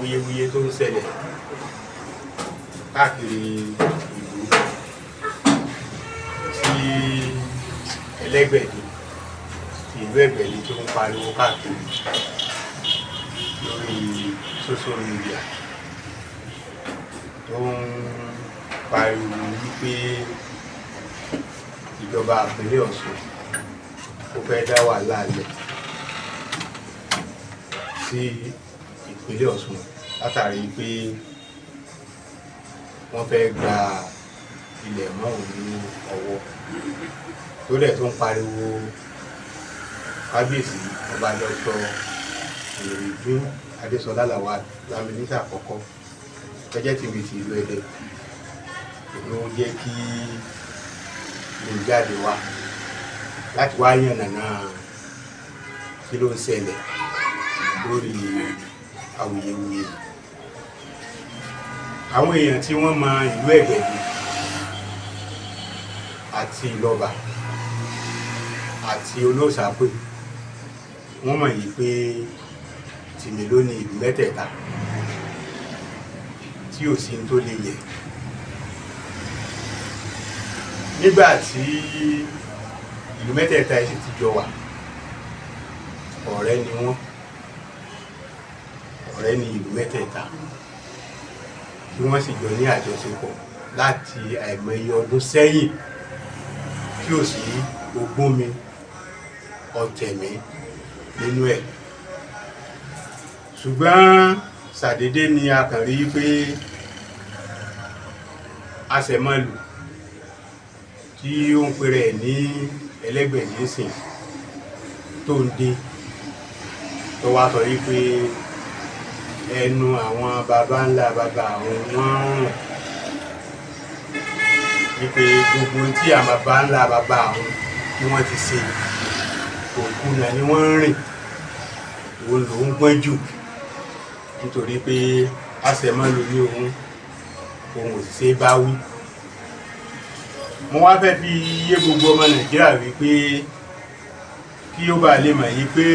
awuyewuye tó ń ṣẹlẹ̀ káàkiri ìlú tí Ẹlẹ́gbẹ̀dì ti ìlú Ẹ̀gbẹ̀dì tó ń pariwo káàkiri lórí social media tó ń pariwo wípé ìjọba ìpínlẹ̀ Ọ̀ṣun ó fẹ́ dá wàhálà lẹ̀ sí ìpínlẹ̀ Ọ̀ṣun látàrí pé wọ́n fẹ́ gba ilẹ̀ mọ́ òun ní ọwọ́ tó dẹ̀ tó ń pariwo kábíyèsí ọba Dr. Ìrìndún Adésọlá Lawal lámínísà àkọ́kọ́ executive ìlú Ẹdẹ ló jẹ́ kí lè jáde wá láti wá yànnàná kí ló ń ṣẹlẹ̀ lórí awuyewuye. Àwọn èèyàn tí wọ́n mọ ìlú Ẹ̀gbẹ̀dì àti Ìlọ́ba àti Olóòṣàpè wọ́n mọ̀ yìí pé Tìmì ló ní ìlú mẹ́tẹ̀ẹ̀ta tí ò sí tó lè yẹ. Nígbà tí ìlú mẹ́tẹ̀ẹ̀ta ẹ̀ sì ti jọ wà, ọ̀rẹ́ ni wọ́n, ọ̀rẹ́ ni ìlú mẹ́tẹ̀ẹ̀ta tí wọ́n sì jọ ní àjọṣepọ̀ láti àìmọye ọdún sẹ́yìn tí ò sí ogúnmi ọ̀tẹ̀mí nínú ẹ̀. Ṣùgbọ́n ṣàdédé ni a kàn rí pé Aṣẹ̀mọ́lù tí ó ń pèrè ní Ẹlẹ́gbẹ̀dì sìn tó ń dé tó wá sọ wípé ẹnu àwọn baba ńlá baba àwọn wọ́n rùn wípé gbogbo tí àwọn baba ńlá baba àwọn tí wọ́n ti ṣe òkúnà ni wọ́n ń rìn òun ló ń gbọ́n jù nítorí pé Aṣẹ̀mọ́lù ní òun ò sì ṣe bá wí. Mo wá fẹ́ fi yé gbogbo ọmọ Nàìjíríà wípé kí ó bá lè mọ̀ yí pé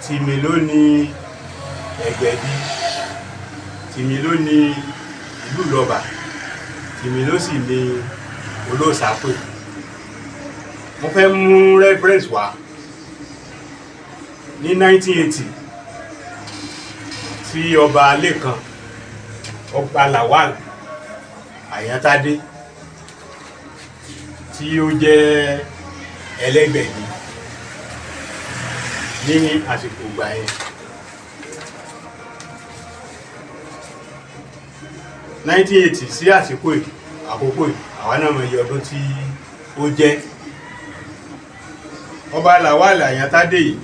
Tìmì ló ní Ẹ̀gbẹ̀dì, Tìmì ló ní ìlú Ìlọ́ba, Tìmì ló sì ní Olóòṣàpè. Mo fẹ́ mú reference wá ní 1980 tí ọba Lékan ọba Lawal Àyántádé tí ó jẹ́ Ẹlẹ́gbẹ̀dì ní àsìkò ìgbà yẹn. 1980 sí àkókò yìí àwa náà mọ iye ọdún tí ó jẹ́. Ọba Lawal Àyántádé yìí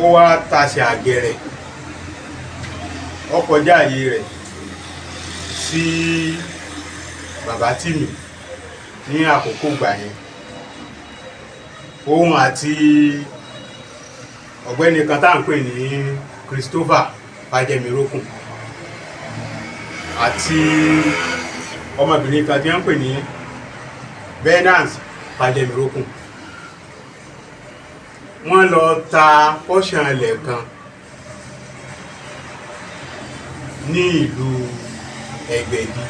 ó wá tasẹ̀ àgẹ̀rẹ̀ ó kọjá àyè rẹ̀ sí bàbá Tìmì ní àkókò ìgbà yẹn. Òun àti ọ̀gbẹ́ni kan tá à ń pè ní Christopher Fájẹmírókùn àti ọmọbìnrin kan tí wọ́n ń pè ní Venance Fájẹmírókùn. Wọ́n lọ ta pọ́ṣán ilẹ̀ kan ní ìlú Ẹ̀gbẹ̀dì.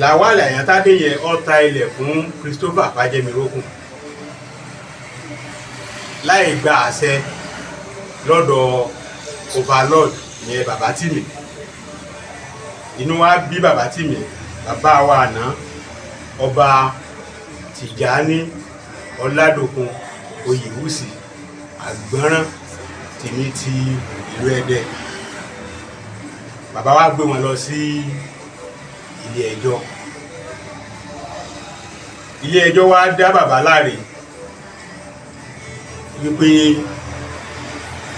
Lawal Àyántádé yẹn ó ta ilẹ̀ fún Christopher Fájẹmírókùn láì gba àṣẹ lọ́dọ̀ overlord yẹn bàbá Tìmì. Inú wa bí bàbá Tìmì, bàbá wa àná ọba Tìjání Ọládòkun Oyèwùsì Àgbọ̀nrán Tìmì ti ìlú Ẹdẹ. Bàbá wa gbé wọn lọ sí ilé ẹjọ́. Ilé ẹjọ́ wa dá bàbá láre wípé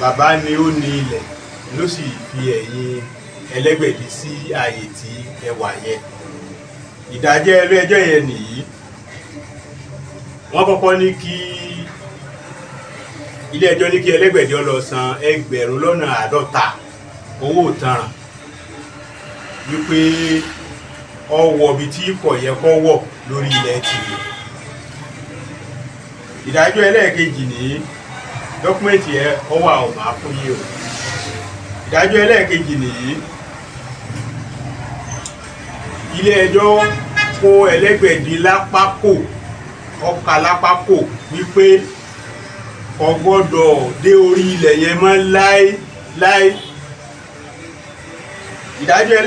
bàbá ni ó ní ilẹ̀ ló sì fi ẹ̀yìn Ẹlẹ́gbẹ̀dì sí ààyè tí ẹ wà yẹn. Ìdájọ́ ilé ẹjọ́ yẹn nìyí. Wọ́n kọ́kọ́ ní kí ilé ẹjọ́ ní kí Ẹlẹ́gbẹ̀dì ó lọ san 1,50 owó ìtanràn wípé ọwọ́ bí tí kò yẹ kó wọ̀ lórí ilẹ̀ Tìmì. Ìdájọ́ ẹlẹ́ẹ̀kejì ní dọ́kúmẹ̀ntì ẹ ọ wà ọ̀ máa fún yín o. Ìdájọ́ ẹlẹ́ẹ̀kejì nìyí. Ilé ẹjọ́ kó Ẹlẹ́gbẹ̀dì lápákò, ọkà lápákò wípé kò gbọ́dọ̀ dé orí ilẹ̀ yẹn mọ́ láéláé. Ìdájọ́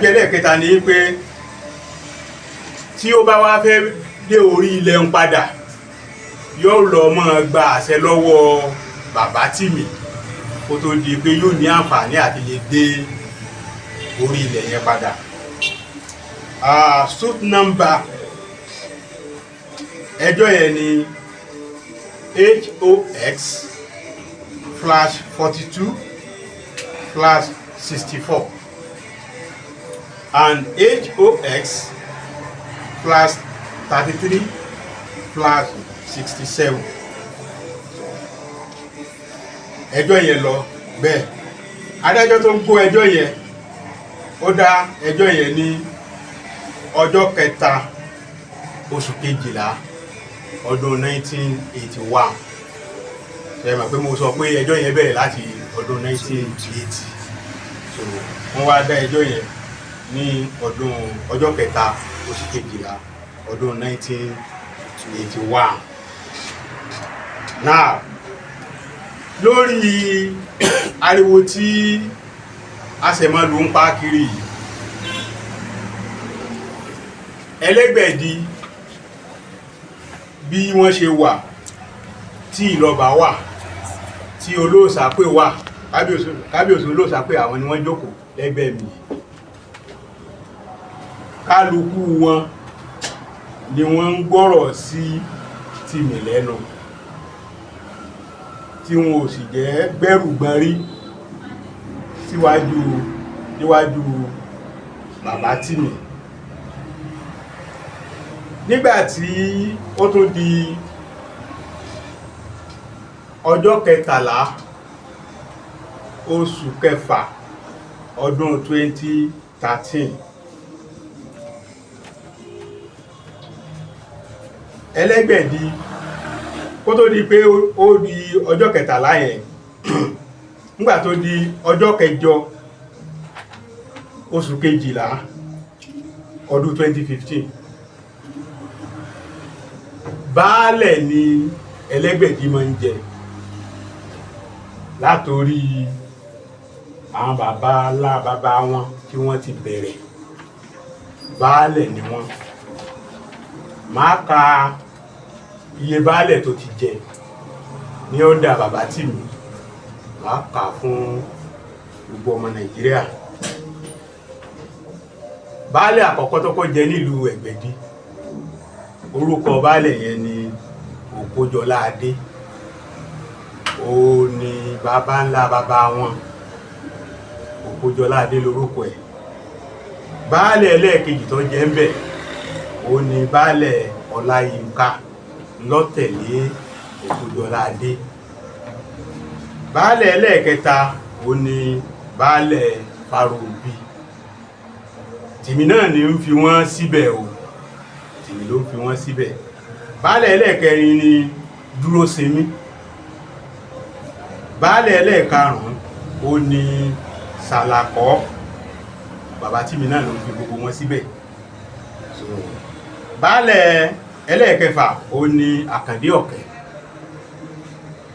ẹlẹ́ẹ̀kẹta ni pé tí ó bá wá fẹ́ dé orí ilẹ̀ ń padà yóò lọ mọ́ gba àṣẹ lọ́wọ́ bàbá Tìmì kó tó di pé yóò ní àǹfààní àti lè dé orí ilẹ̀ yẹn padà. Suit number ẹjọ́ yẹn ni HOX/42/64 and HOX/33/67. ẹjọ́ yẹn lọ bẹ́ẹ̀. Adájọ́ tó ń kó ẹjọ́ yẹn ó dá ẹjọ́ yẹn ní ọjọ́ 3 oṣù kejìlá ọdún 1981. Ṣé mọ̀ pé mo sọ pé ẹjọ́ yẹn bẹ̀rẹ̀ láti ọdún 1980. So wọ́n wá dá ẹjọ́ yẹn ní ọjọ́ 3 oṣù kejìlá ọdún 1981. Now lórí ariwo tí àṣẹmọ́lù ń pa kiri yìí, Ẹlẹ́gbẹ̀dì bí wọ́n ṣe wà, tí Ìlọ́ba wà, tí Olóòṣàpé wà, kábíyèsí Olóòṣàpé àwọn ni wọ́n jókòó lẹ́gbẹ̀ẹ́ mi. Kálukú wọn ni wọ́n ń gbọ́rọ̀ sí Tìmì lẹ́nu, tí wọn ò sì jẹ́ gbẹ́rù gbọ́nrí níwájú bàbá Tìmì. Nígbàtí ó tó di ọjọ́ 13 oṣù kẹfà ọdún 2013, Ẹlẹ́gbẹ̀dì kó tó di pé ó di ọjọ́ 13 yẹn, nígbà tó di ọjọ́ 8 oṣù kejìlá ọdún 2015, baálẹ̀ ni Ẹlẹ́gbẹ̀dì máa ń jẹ látorí àwọn bàbá wọn tí wọ́n ti bẹ̀rẹ̀. Baálẹ̀ ni wọ́n. Máa ka iye baálẹ̀ tó ti jẹ ní ọ̀dà bàbá Tìmì, máa kà fún gbogbo ọmọ Nàìjíríà. Baálẹ̀ àkọ́kọ́ tó kọ́ jẹ nílùú Ẹ̀gbẹ̀dì, orúkọ baálẹ̀ yẹn ni Òpójọláadé. Ó ní bàbá ńlá bàbá wọn, Òpójọláadé lórúkọ ẹ̀. Baálẹ̀ ẹlẹ́ẹ̀kejì tó jẹ ń bẹ̀, ó ní baálẹ̀ Ọláyínká lọ́tẹ̀lé Òpójọláadé. Baálẹ̀ ẹlẹ́ẹ̀kẹta ó ní baálẹ̀ Fáróbí. Tìmì náà ni ń fi wọ́n síbẹ̀ o, Tìmì ló ń fi wọ́n síbẹ̀. Baálẹ̀ ẹlẹ́ẹ̀kẹrin ni Dúróṣemí. Baálẹ̀ ẹlẹ́ẹ̀karùn-ún ó ní Sàlàkọ́. Bàbá Tìmì náà ló ń fi gbogbo wọn síbẹ̀. So baálẹ̀ ẹlẹ́ẹ̀kẹfà ó ní Àkàndé Ọ̀kẹ́.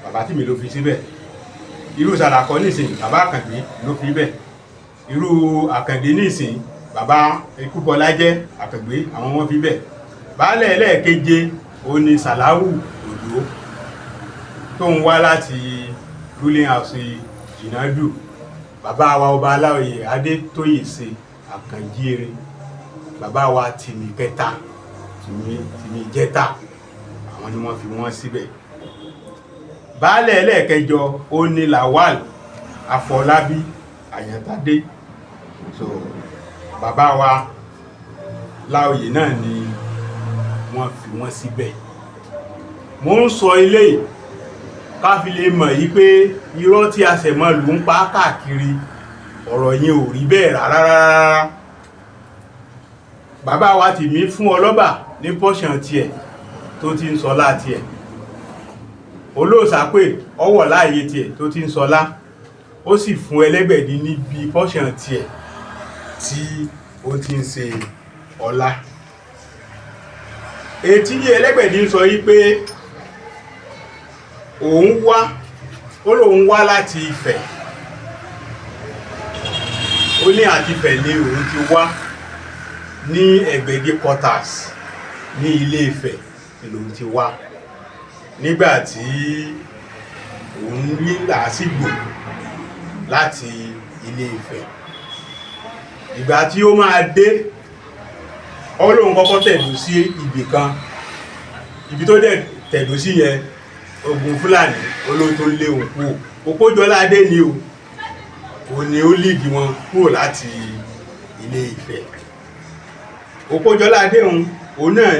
Bàbá Tìmì ló fi síbẹ̀. Irú Sàlàkọ́ nísìn bàbá Àkàndé ló fi bẹ̀. Irú Àkàndé nísìn bàbá Ikúbọlájẹ́ Àkàngbé àwọn wọn fi bẹ̀. Baálẹ̀ ẹlẹ́ẹ̀keje ó ní Sàláwù Òjó tó ń wá láti ruling house Jìnàdù. Bàbá wa ọba Aláoyè Adétóyèsé Àkànjíire. Bàbá wa Tìmì kẹta, Tìmì jẹta, àwọn ni wọ́n fi wọ́n síbẹ̀. Baálẹ̀ ẹlẹ́ẹ̀kẹjọ ó ní Lawal Afọlábí Àyàntádé. So bàbá wa Láoyè náà ni wọ́n fi wọ́n síbẹ̀. Mo ń sọ ilé ká fi lè mọ̀ yí pé irọ́ tí àṣẹmọ́lù ń pa káàkiri ọ̀rọ̀ yẹn ò rí bẹ́ẹ̀ rárá. Bàbá wa Tìmì fún Ọlọ́bà ní pọ́ṣàn tiẹ̀ tó ti ń sọlá tiẹ̀, olóòsà pé ọwọ́ láàyè tiẹ̀ tó ti ń sọlá, ó sì fún Ẹlẹ́gbẹ̀dì níbi pọ́ṣàn tiẹ̀ tí ó ti ń ṣe ọlá. Ètí Ẹlẹ́gbẹ̀dì ń sọ yí pé ó lóun wá láti Ifẹ̀, ó ní àti Ifẹ̀ ní òun ti wá ní Ẹ̀gbẹ̀dì quarters ní Ilé Ifẹ̀ lòun ti wá nígbàtí òun rí làásìgbò láti Ilé Ifẹ̀. Ìgbà tí ó máa dé, Ọlọ́run kọ́kọ́ tẹ̀dó sí ibì kan, ibi tó dẹ̀ tẹ̀dó sí yẹn ogun Fúlàní olóòtú lé òun kúrò. Òpójọládé ni ó ní ó líìdì wọn kúrò láti Ilé Ifẹ̀. Òpójọládé òun náà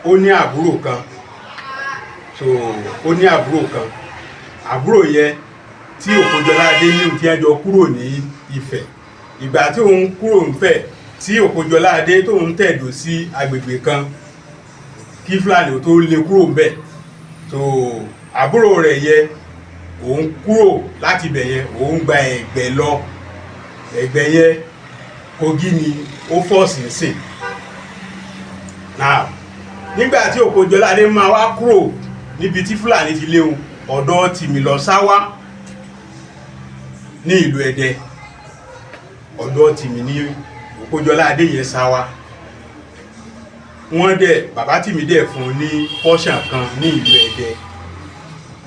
ó ní àbúrò kan, so ó ní àbúrò kan, àbúrò yẹn tí Òpójọládé ní tí ẹjọ́ kúrò ní Ifẹ̀. Ìgbà tí òun kúrò ń Ifẹ̀ tí Òpójọládé tó ń tẹ̀dó sí agbègbè kan kí Fúlàní tó lé kúrò ń bẹ̀, so àbúrò rẹ̀ yẹ òun kúrò láti bẹ̀ yẹn, òun gba Ẹ̀gbẹ́ lọ. Ẹ̀gbẹ́ yẹn Kogi ni ó fọ́ọ̀sì sí. Now nígbà tí Òpójọládé máa wá kúrò níbi tí Fúlàní ti léwu, ọ̀dọ̀ Tìmìlọ́sáwá ní ìlú Ẹdẹ, ọ̀dọ̀ Tìmì ní Òpójọládé yẹn sáwá. Wọ́n dẹ̀ bàbá Tìmì dẹ̀ fún ní pọ́ṣàn kan ní ìlú Ẹdẹ,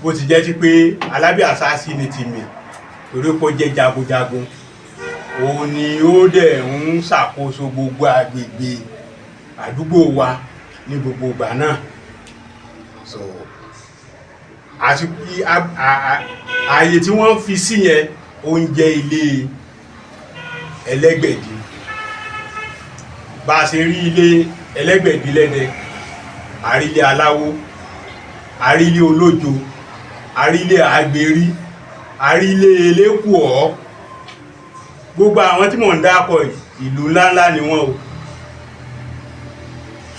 bó ti jẹ́ tí pé Alábíàsásí ni Tìmì torí kó jẹ́ jagunjagun. Òun ni ó dẹ̀ ń ṣàkóso gbogbo agbègbè àdúgbò wa ní gbogbo ìgbà náà. So ààyè tí wọ́n fi sí yẹn ó ń jẹ́ Ilé Ẹlẹ́gbẹ̀dì. Bá a ṣe rí Ilé Ẹlẹ́gbẹ̀dì lẹ́dẹ, àrílé Aláwó, àrílé Olójo, àrílé Àgbèrí, àrílé Elékùọ́. Gbogbo àwọn tí mò ń dákọ̀ ìlú ńláńlá ni wọ́n o,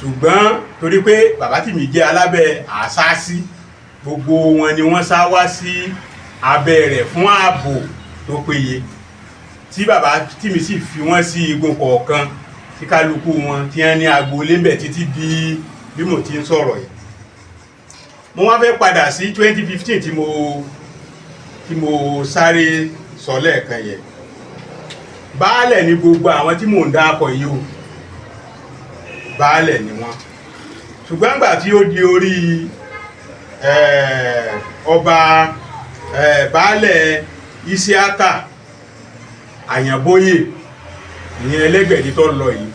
ṣùgbọ́n torí pé bàbá Tìmì jẹ́ alábẹ́ Àsásí, gbogbo wọn ni wọ́n sá wá sí abẹ́ rẹ̀ fún ààbò tó péye, tí bàbá Tìmì sì fi wọ́n sí igun kọ̀ọ̀kan tí kálukú wọn tí wọ́n ní agboolé ńbẹ̀ títí di bí mo ti ń sọ̀rọ̀ yìí. Mo wá fẹ́ padà sí 2015 tí mo sáré sọ lẹ́ẹ̀kan yẹn. Baálẹ̀ ni gbogbo àwọn tí mò ń dákọ̀ yìí o, baálẹ̀ ni wọ́n. Ṣùgbọ́n nígbà tí ó di orí ọba baálẹ̀ Isiaka Àyànbóyè, ìyẹn Ẹlẹ́gbẹ̀dì tó lọ yìí,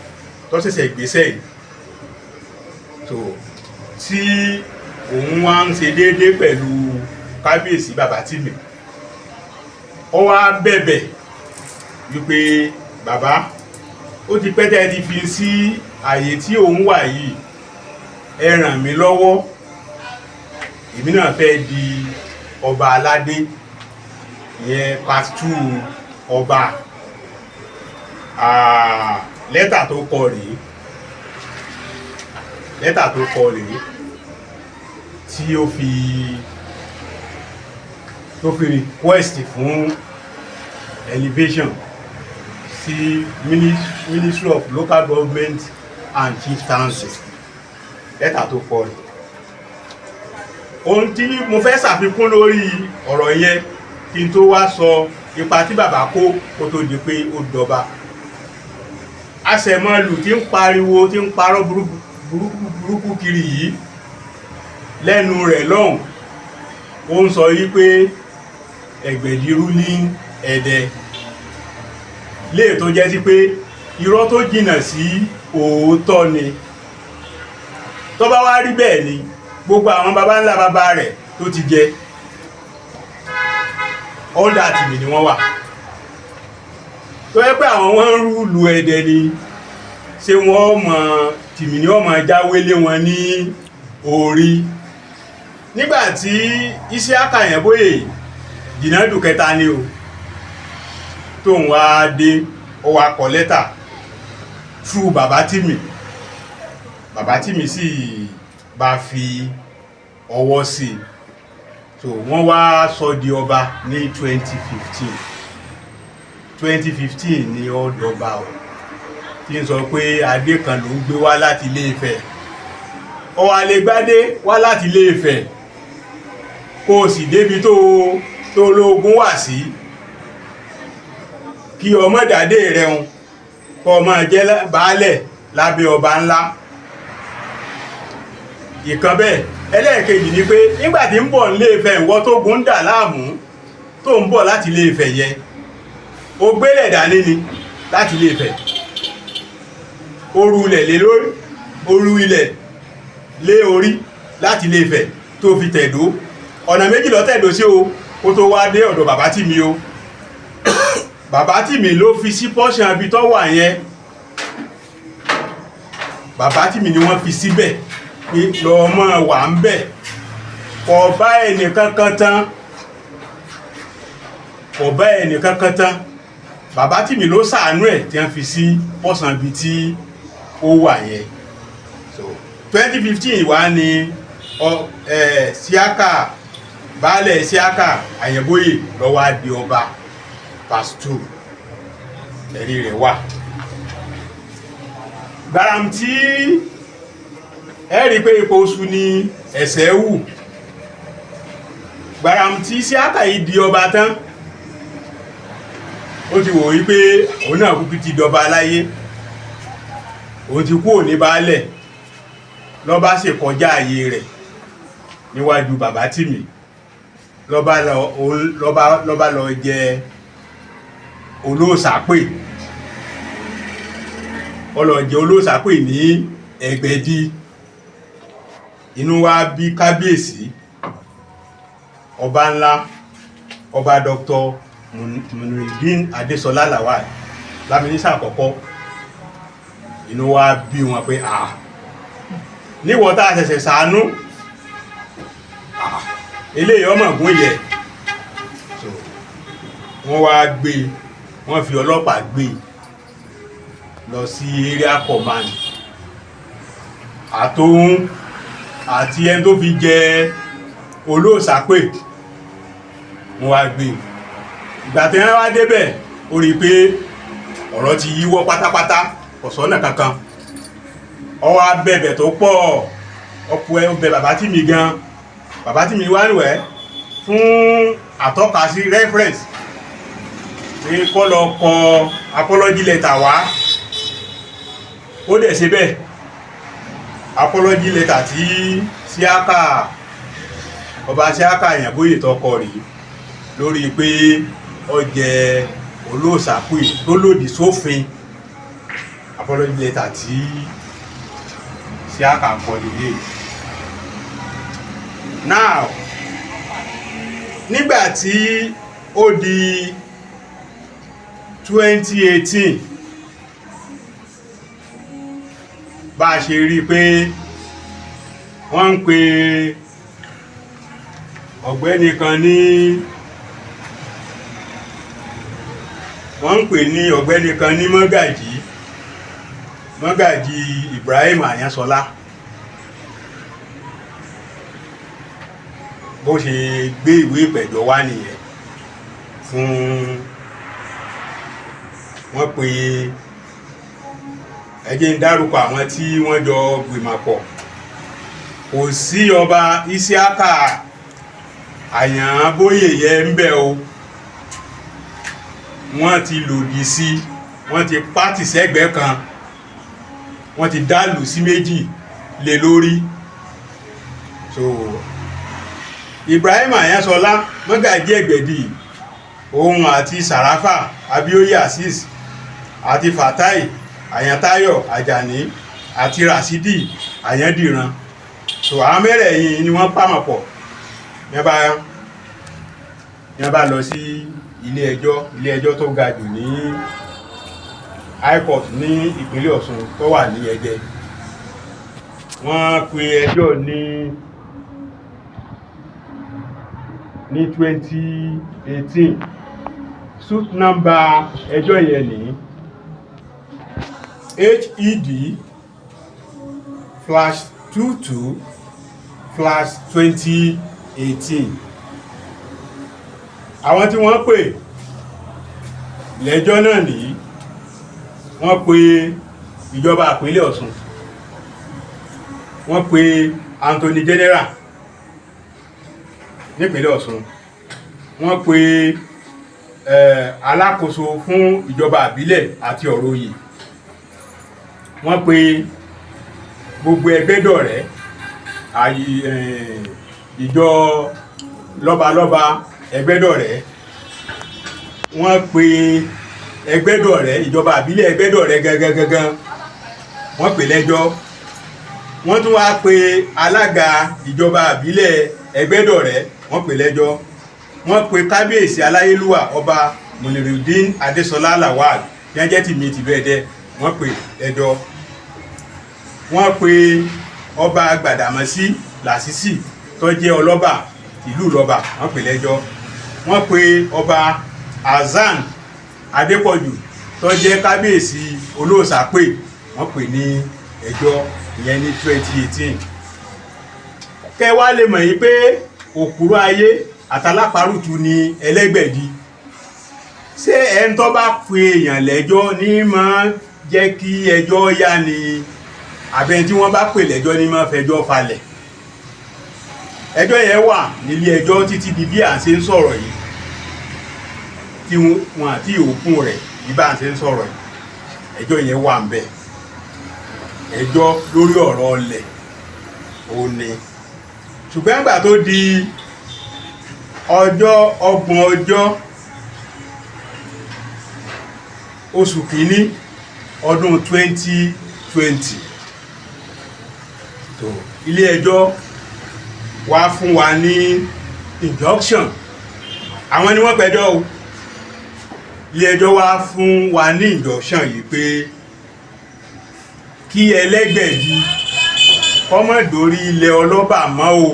tó ṣẹ̀ṣẹ̀ gbéṣẹ́ yìí, so tí òun wá ń ṣe déédé pẹ̀lú kábíyèsí bàbá Tìmì, ó wá bẹ̀bẹ̀ wípé bàbá, ó ti pẹ́ tẹ́ ti fi sí àyè tí òun wà yìí, ẹ ràn mí lọ́wọ́, èmi náà fẹ́ di ọba aládé, ìyẹn part 2 ọba. Lẹ́tà tó kọ rèé, tí ó fi request fún elevation sí Ministry of Local Government and Chieftaincy. Lẹ́tà tó kọ rèé. Ohun tí mo fẹ́ ṣàfikún lórí ọ̀rọ̀ yẹn kí n tó wá sọ ipa tí bàbá kó tó di pé ó dọba. Aṣẹ̀mọlù tí ń pariwo tí ń parọ́ burúkú kiri yìí, lẹ́nu rẹ̀ lọ́hùn ó ń sọ yí pé Ẹ̀gbẹ̀dì ruling Ẹdẹ, léè tó jẹ́ sí pé irọ́ tó jìnà sí òótọ́ ni. Tó bá wá rí bẹ́ẹ̀ ni gbogbo àwọn baba ńlá baba rẹ̀ tó ti jẹ ọ́ndà Tìmì ni wọ́n wà. Tó yẹ pé àwọn wọ́n ń rúlu Ẹdẹ ni, ṣé wọ́n mọ̀ Tìmì ni wọ́n mọ̀ jáwélé wọn ní orí. Nígbàtí Isiaka Àyànbóyè Jìnàdù kẹta ni o, tó ń wá dé, ó wá kọ lẹ́tà through bàbá Tìmì bàbá Tìmí sì bá fi ọwọ́ sí i, so wọ́n wá sọ di ọba ní 2015 ní ọdọba o, tí ń sọ pé adé kan ló ń gbé wá láti Ilé Ifẹ̀, ọwà lè gbádé wá láti Ilé Ifẹ̀ kó o sì débi tó lóògùn wà sí, kí ọmọ dàdé rẹ̀ ń kọ́ ọmọ jẹ́ baálẹ̀ lábẹ́ ọba ńlá. Ìkan bẹ́ẹ̀. Ẹlẹ́ẹ̀kejì ni pé nígbàtí ń bọ̀ Ilé Ifẹ̀ ìwọ tó gún dà láàmú tó ń bọ̀ láti Ilé Ifẹ̀ yẹ, o gbélẹ̀ dání ni láti Ilé Ifẹ̀, oru ilẹ̀ lé lórí, oru ilẹ̀ lé orí láti Ilé Ifẹ̀ tó fi tẹ̀dó. Ọ̀nà méjì ló tẹ̀dó sí o, kó tó wá dé ọ̀dọ̀ bàbá Tìmí o. Bàbá Tìmí ló fi sí pọ́ṣán ibi tó wà yẹn, bàbá Tìmí ni wọ́n fi síbẹ̀ lọ mọ́ wà ń bẹ̀, kò bá ẹnìkankan tán, bàbá Tìmí ló ṣàánú ẹ̀ tí wọ́n fi sí pọ́ṣán ibi tí ó wà yẹn. So 2015 wá ní Síákà, baálẹ̀ Síákà Àyànbóyè ló wá di ọba #2, ẹ̀rí rẹ̀ wà. Gbàràm tí rí pé ipò oṣù ni ẹ̀sẹ̀ wù, gbàràm tí Síákà yìí di ọba tán, ó ti wò wípé òun náà kúkú ti dọba láyé, òun ti kú òní baálẹ̀, ló bá ṣe kọjá ààyè rẹ̀ níwájú bàbá Tìmí, ló bá lọ jẹ olóòsàpè, ọlọ́jẹ́ olóòsàpè ní Ẹ̀gbẹ́dì. Inú wa bí kábíyèsí ọba ńlá, ọba Dr. Muyideen Adéṣọlá Lawal lámínísà àkọ́kọ́. Inú wa bí wọn pé níwọ̀ tá a ṣẹ̀ṣẹ̀ ṣàánú, eléyìí ọmọ ògùn yẹ. So wọ́n wá gbé, wọ́n fi ọlọ́pàá gbé lọ sí area command, àtòun àti ẹni tó fi jẹ olóòsàpè wọ́n wá gbé. Ìgbà tí wọ́n wá débẹ̀, ó rí pé ọ̀rọ̀ ti yíwọ́ pátápátá, kò sọ́nà kankan. Ó wá bẹ̀bẹ̀ tó pọ̀, ọ̀pọ̀ ẹ̀ bẹ̀ bàbá Tìmí gan. Bàbá Tìmí wá níwẹ̀ fún àtọ́ka sí reference pé kó lọ kọ apology letter wá, ó dẹ̀ ṣe bẹ́ẹ̀. Apology letter tí Síákà, ọba Síákà Àyànbóyè tó kọ rí lórí pé ó jẹ olóòsàpè tó lòdì sófin, apology letter tí Síákà kọ lélẹ̀. Now nígbàtí ó di 2018, bá a ṣe rí pé wọ́n ń pe ọ̀gbẹ́ni kan ní Mọ́gàjí Ibrahim Àyànṣọlá, bó ṣe gbé ìwé ìpẹ̀jọ́ wá nìyẹn fún wọ́n pe ẹ jẹ́ n dárúkọ àwọn tí wọ́n jọ gbìmọ̀ pọ̀. Kò sí ọba Síákà Àyànbóyè yẹ ń bẹ o, wọ́n ti lòdì sí, wọ́n ti pátì sẹ́gbẹ́ kan, wọ́n ti dálù sí méjì lé lórí. So Ibrahim Àyànṣọlá Mọ́gàjí Ẹ̀gbẹ́dì, òun àti Sàráfà Abíóyè Azeez àti Fatai Àyàntáyọ̀ Àjàní àti Ràṣídì Àyàndìran. So àwọn mẹ́rẹ̀ẹ̀rin ni wọ́n pàmọ̀ pọ̀, ní bá lọ sí ilé ẹjọ́ tó ga jù ní High Court ní ìpínlẹ̀ Ọ̀ṣun tó wà ní Ẹdẹ. Wọ́n pe ẹjọ́ ní 2018. Suit number ẹjọ́ yẹn ní HED 22/2018. àwọn tí wọ́n pè lẹ́jọ́ náà nìyí. wọ́n pe ìjọba ìpínlẹ̀ Ọ̀ṣun, wọ́n pe Anthony General nípínlẹ̀ Ọ̀ṣun, wọ́n pe alákòóso fún ìjọba ìbílẹ̀ àti ọ̀rọ̀ oyè, wọ́n pe gbogbo ẹgbẹ́dọ̀rẹ́ ìjọ lọ́balọ́ba ẹgbẹ́dọ̀rẹ́, wọ́n pe ẹgbẹ́dọ̀rẹ́ ìjọba ìbílẹ̀ ẹgbẹ́dọ̀rẹ́ gangan wọ́n pè lẹ́jọ́. wọ́n tún wá pe alága ìjọba ìbílẹ̀ ẹgbẹ́dọ̀rẹ́ wọ́n pè lẹ́jọ́. wọ́n pe kábíyèsí aláyélúwà ọba Munirudeen Adéṣọlá Lawal jẹ́jẹ́ tìmí tìbẹ́ẹ̀dẹ́ wọ́n pè lẹ́jọ́. wọ́n pe ọba Gbàdàmọ́sí Lásìsì tó jẹ́ ọlọ́ba ìlú Ìlọ́ba wọ́n pè lẹ́jọ́. wọ́n pe ọba Hasan Adépọ̀jù tó jẹ́ kábíyèsí Olóòṣàpè wọ́n pè ní ẹjọ́ ìyẹn ní 2018. kẹwàá lè mọ̀ yìí pé òkúrò ayé àtàlápàrùtù ni Ẹlẹ́gbẹ̀dì. ṣé ẹni tó bá pe èèyàn lẹ́jọ́ ní máa jẹ́ kí ẹjọ́ yá ni àbẹ̀ tí wọ́n bá pè lẹ́jọ́ ní máa fẹjọ́ falẹ̀? ẹjọ́ yẹn wà nílé ẹjọ́ títí di bí à ń ṣe ń sọ̀rọ̀ yìí, tí wọn àti òkun rẹ̀ bí bá ń ṣe ń sọ̀rọ̀ yìí. ẹjọ́ yẹn wà ń bẹ̀. ẹjọ́ lórí ọ̀rọ̀ ọlẹ̀ ò ní. ṣùgbọ́n ìgbà tó di ọjọ́ 30 oṣù kìíní ọdún 2020, tó ilé ẹjọ́ wá fún wa ní injunction. àwọn ni wọ́n pẹjọ́ o. ilé ẹjọ́ wá fún wa ní injunction yìí pé kí Ẹlẹ́gbẹ̀dì kọ́mọ̀dórí ilẹ̀ ọlọ́ba mọ́ o,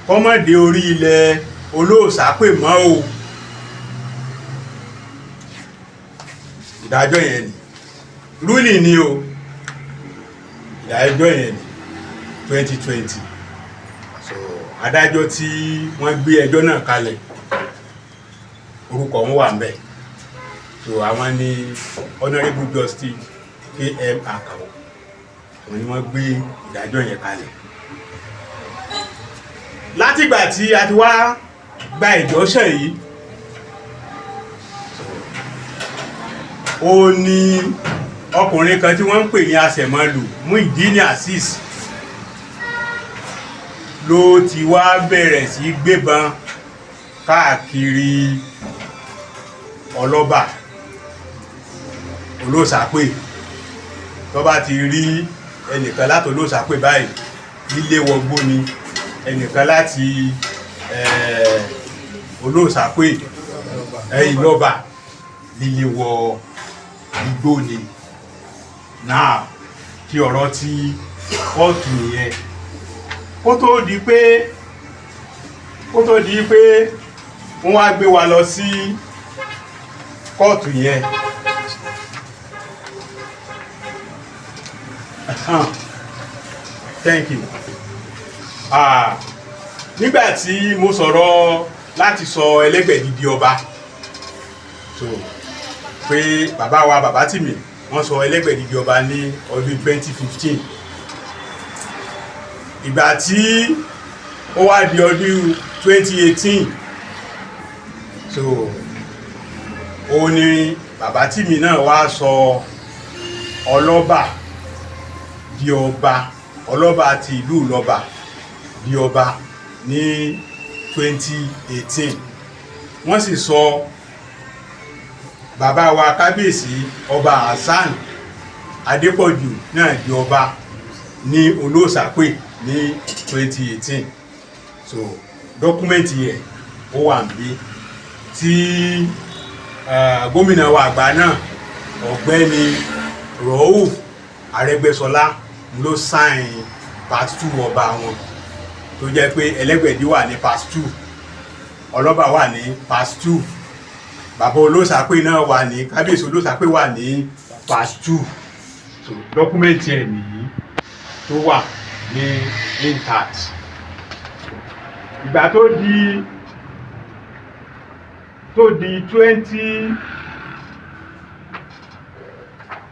kọ́mọ̀dé orí ilẹ̀ Olóòṣàpè mọ́ o. ìdájọ́ yẹn ni ruling ni o. ìdájọ́ yẹn ni 2020. so adájọ́ tí wọ́n gbé ẹjọ́ náà kalẹ̀ orúkọ wọn wà ń bẹ̀. so àwọn ni Honourable Justice K.M. Akao, àwọn ni wọ́n gbé ìdájọ́ yẹn kalẹ̀. látìgbà tí a ti wá gba ìjọ́sẹ̀ yìí, ó ní ọkùnrin kan tí wọ́n ń pè ní Àṣẹ̀mọ́lù Muyideen Azeez ló ti wá bẹ̀rẹ̀ sí gbébọn káàkiri ọlọ́ba Olóòṣàpè. tó bá ti rí ẹnìkan láti Olóòṣàpè báyìí lílé wọgbó ni, ẹnìkan láti Olóòṣàpè Ìlọ́ba lílé wọ igbó ni. náà kí ọ̀rọ̀ tí kóòtù nìyẹn. kó tó di pé wọ́n wá gbé wa lọ sí kóòtù yẹn. Thank you. nígbà tí mo sọ̀rọ̀ láti sọ Ẹlẹ́gbẹ̀dì di ọba, so pé bàbá wa Bàbátìmí wọ́n sọ Ẹlẹ́gbẹ̀dì di ọba ní ọdún 2015. ìgbà tí ó wá di ọdún 2018, so ó ní Bàbátìmí náà wá sọ ọlọ́ba di ọba, ọlọ́ba ti ìlú Ìlọ́ba di ọba ní 2018. wọ́n sì sọ bàbá wa kábíyèsí ọba Hasan Adépọ̀jù náà di ọba ní Olóòṣàpè ní 2018. so dọ́kúmẹ́ǹtì yẹn ó wà níbí tí gómìnà wa àgbà náà ọ̀gbẹ́ni Rauf Arẹ́gbẹ́ṣọlá ló sáìn part 2 ọba wọn, tó jẹ́ pé Ẹlẹ́gbẹ̀dì wà ní part 2, ọlọ́ba wà ní part 2, bàbá Olóòṣàpè náà wà ní, kábíyèsí Olóòṣàpè wà ní part 2. so dọ́kúmẹ́ǹtì ẹ̀ nìyí. tó wà ní intact. Ìgbà tó di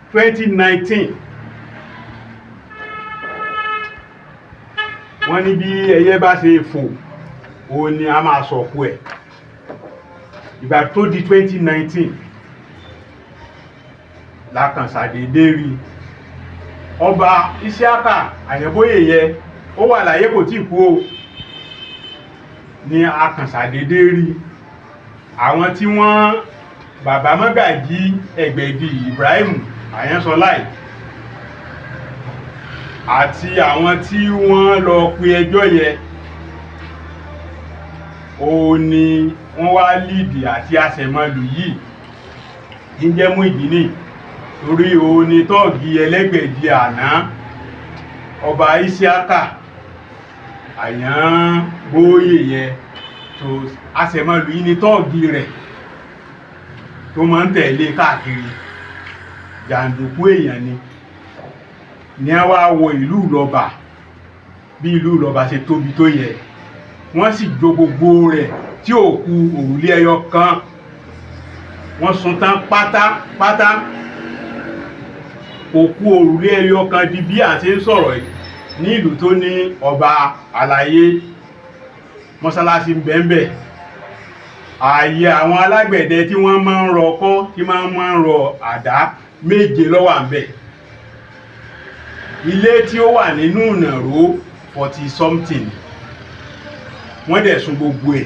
2019 wọ́n ní bí ẹyẹ bá ṣe fò òun ni a máa sọ̀kú ẹ̀. Ìgbà tó di 2019 lákàn ṣàdédé rí ọba Isiaka Àyànbóyèyẹ, ó wà láyé kò tí kú o, ní akàn ṣàdédé rí àwọn tí wọ́n bàbá Mọ́gàjí Ẹgbẹ̀dì Ibrahim Àyánsọláì àti àwọn tí wọ́n lọ pe ẹjọ́ yẹ, ó ní wọ́n wá líìdì àti àṣẹmọlù yìí ń jẹ́ Muyideen, torí ó ní tọ́ọ̀gì Ẹlẹ́gbẹ̀dì àná ọba Isiaka Àyànbóyèyẹ, tó àṣẹmọlù yìí ní tọ́ọ̀gì rẹ̀ tó máa ń tẹ̀lé káàkiri, jàǹdùkú èèyàn ni a wá wọ ìlú Ìlọbà bí ìlú Ìlọbà ṣe tóbi tó yẹ, wọ́n sì jó gbogbo rẹ̀ tí ò kù òrùlé ẹyọ kan, wọ́n sun tán pátápátá, kò kù òrùlé ẹyọ kan di bí à ń ṣe ń sọ̀rọ̀ yìí ní ìlú tó ní ọba àlàyé, mọ́sálásí ń bẹ ńbẹ̀, ààyè àwọn alágbẹ̀dẹ tí wọ́n máa ń rọ ọkọ́, tí máa ń rọ àdá 7 ló wà ńbẹ̀. Ilé tí ó wà nínú ìnàró 40 something, wọ́n dẹ̀ sun gbogbo ẹ̀,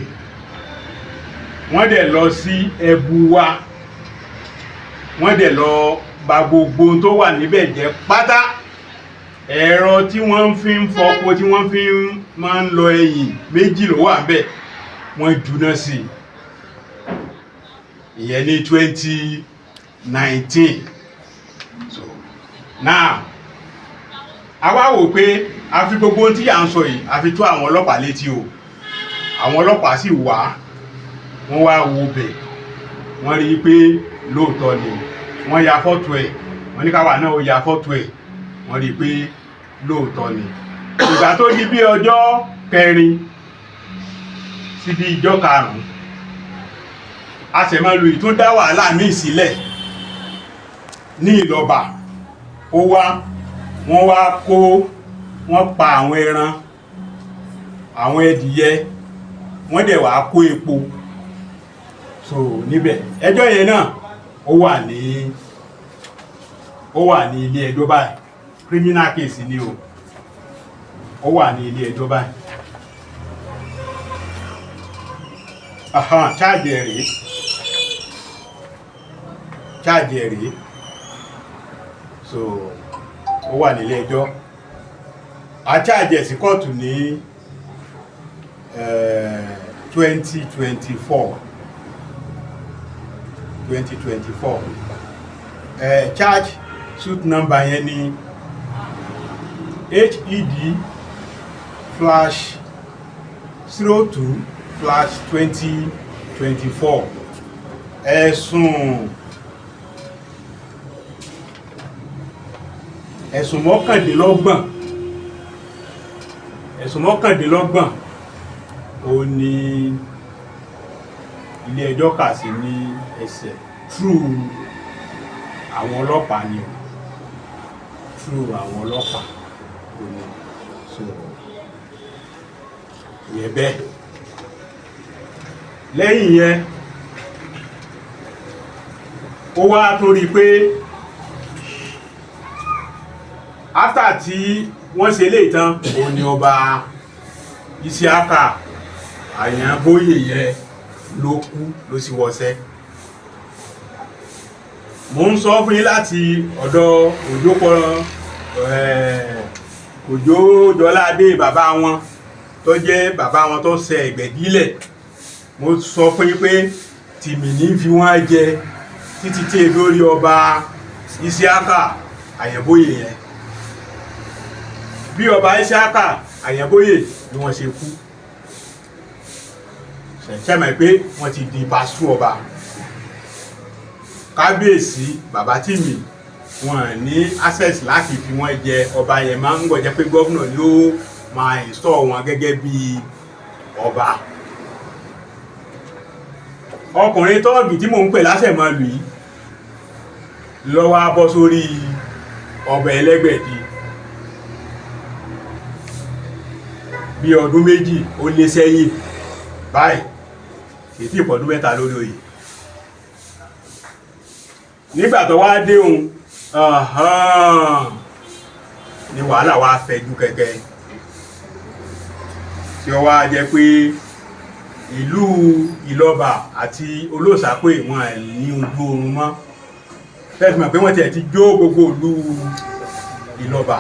wọ́n dẹ̀ lọ sí Ẹ̀bùwà, wọ́n dẹ̀ lọ bà gbogbo tó wà níbẹ̀ jẹ́ pátá. Ẹ̀rọ tí wọ́n fi ń fọpo, tí wọ́n fi máa ń lọ ẹyìn 2 ló wà ńbẹ̀, wọ́n jùnà sí ìyẹn ní 2019. So now a wá wò pé a fi gbogbo tí à ń sọ yìí a fi tó àwọn ọlọ́pàá létí o. Àwọn ọlọ́pàá sì wá, wọ́n wá wo bẹ̀, wọ́n rí pé lóòótọ́ ni, wọ́n ya fọ́tò ẹ̀, wọ́n ní káwa náà ó ya fọ́tò ẹ̀, wọ́n rí pé lóòótọ́ ni. Ìgbà tó di bí ọjọ́ 4 sí bí ọjọ́ 5, àṣẹmọlù yìí tó dá wàhálà míì sílẹ̀ ní Ìlọbà. Ó wá, wọ́n wá kó, wọ́n pa àwọn ẹran, àwọn ẹdìyẹ, wọ́n dẹ̀ wá kó epo. So níbẹ̀ ẹjọ́ yẹn náà ó wà ní ilé ẹjọ́ báyìí, criminal case ni o, ó wà ní ilé ẹjọ́ báyìí. Charge ẹ̀rí, so ó wà nílé ẹjọ́, a charge sí kóòtù ní 2024. Charge suit number yẹn ni HED/02/2024. ẹ̀sùn mọ́kàndínlọ́gbọ̀n ó ní ilé ẹjọ́ kà sí ní ẹsẹ̀ through àwọn ọlọ́pàá ni, through àwọn ọlọ́pàá ó ní. So ìyẹn bẹ́ẹ̀. Lẹ́yìn yẹn ó wá torí pé after tí wọ́n ṣe lè tán, òun ni ọba Isiaka Àyànbóyèyẹ ló kú, ló sì wọṣẹ́. Mo ń sọ fún yín láti ọ̀dọ̀ Òjòjọ́ládé bàbá wọn tó jẹ́ bàbá wọn tó ṣe Ẹ̀gbẹ̀dílẹ̀. Mo sọ fún yín pé tìmìní fi wọ́n jẹ títí tí lórí ọba Isiaka Àyànbóyèyẹ. Bí ọba Isiaka Àyànbóyè ni wọ́n ṣe kú, ṣẹ̀ṣẹ̀mẹ̀ pé wọ́n ti di pàṣú ọba. Kábíyèsí bàbá Tìmì wọn ní access láti fi wọ́n jẹ ọba yẹn máa ń gbọ́ jẹ́ pé gómìnà ni ó máa install wọn gẹ́gẹ́ bí ọba. ọkùnrin tọ́ọ̀gì tí mò ń pè lásẹ̀mọ́lù yìí ló wá bọ́ sórí ọba Ẹlẹ́gbẹ̀dì bí ọdún méjì ó lé sẹ́yìn báyìí ètí ìpọ̀dún mẹ́ta lórí oyè. nígbà tó wá dé òun ni wàhálà wá fẹ̀jú kẹ̀kẹ́ tí ó wá jẹ́ pé ìlú Ìlọ́ba àti Olóòṣàpè wọn ní ojú oorun mọ́ tẹ́sí mọ̀ pé wọ́n tiẹ̀ ti jó gbogbo ìlú Ìlọ́ba.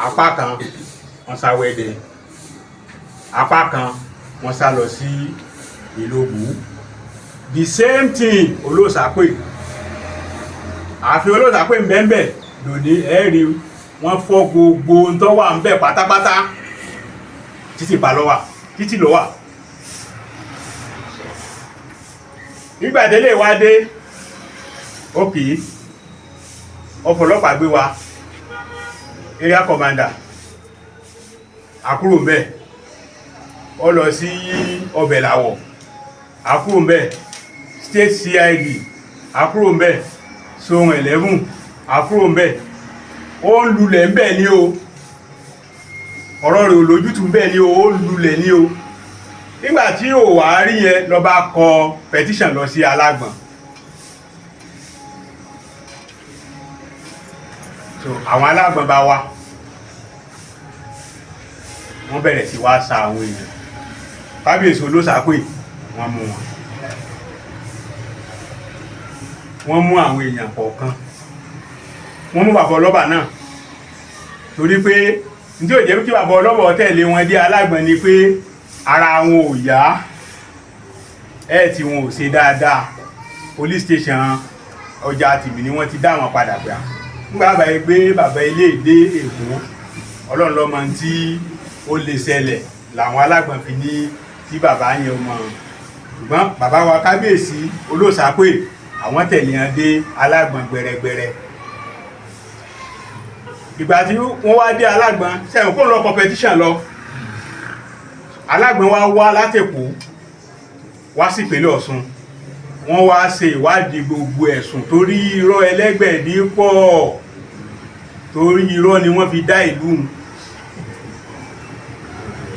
apá kan wọ́n sá wẹ́dẹ̀, apá kan wọ́n sá lọ sí Ìlóbù. The same thing Olóòṣàpè, àfi Olóòṣàpè ń bẹ́ẹ̀ lòdì ẹ̀rí wọ́n fọ́ gbogbo ń tọ́ wà ń bẹ̀ pátápátá títí bá lọ́wà títí lọ́wà. nígbà délé wá dé òkè ọ̀pọ̀lọpàá gbé wa area commander àkúrò mbẹ̀ ó lọ sí ọbẹ̀ làwọ̀ àkúrò mbẹ̀ state CID àkúrò mbẹ̀ Zone 11 àkúrò mbẹ̀ ó ń lulẹ̀ mbẹ̀ ní o ọ̀rọ̀ rẹ̀ olójútù mbẹ̀ ní o ó ń lulẹ̀ ní o. nígbàtí ò wá rí yẹn lọ bá kọ petition lọ sí Alágbọ̀n. so àwọn Alágbọ̀n bá wá wọ́n bẹ̀rẹ̀ sí wá sa àwọn èèyàn. Kábíyèsí Olóòṣàpè wọ́n mú wọn, wọ́n mú àwọn èèyàn kọ̀ọ̀kan, wọ́n mú bàbá ọlọ́bà náà torí pé ní ò jẹ́ kí bàbá ọlọ́bà tẹ̀lé wọn dé Alágbọ̀n ni pé ara wọn ò yá tí wọn ò ṣe dáadáa. Police station ọjà tìbí ni wọ́n ti dá wọn padà gbà. nígbà bàbá gbé bàbá ilé ìdé Èkó, Ọlọ́run ló mọ̀ tí ó lè ṣẹlẹ̀ làwọn Alágbọ̀n fi ní tí bàbá yẹn ọmọ. ṣùgbọ́n bàbá wa Kábíyèsí Olóòṣàpè àwọn tẹ̀lé wọn dé Alágbọ̀n gbẹrẹgbẹrẹ. ìgbà tí wọ́n wá dé Alágbọ̀n sẹ́yìn kó lọ competition lọ. Alágbọ̀n wá látẹ̀kọ́ wá sí ìpínlẹ̀ Ọ̀ṣun, wọ́n wá ṣe ìwádìí gbogbo ẹ̀sùn torí irọ́ Ẹlẹ́gbẹ̀dì pọ̀, torí irọ́ ni wọ́n fi dá ìlú.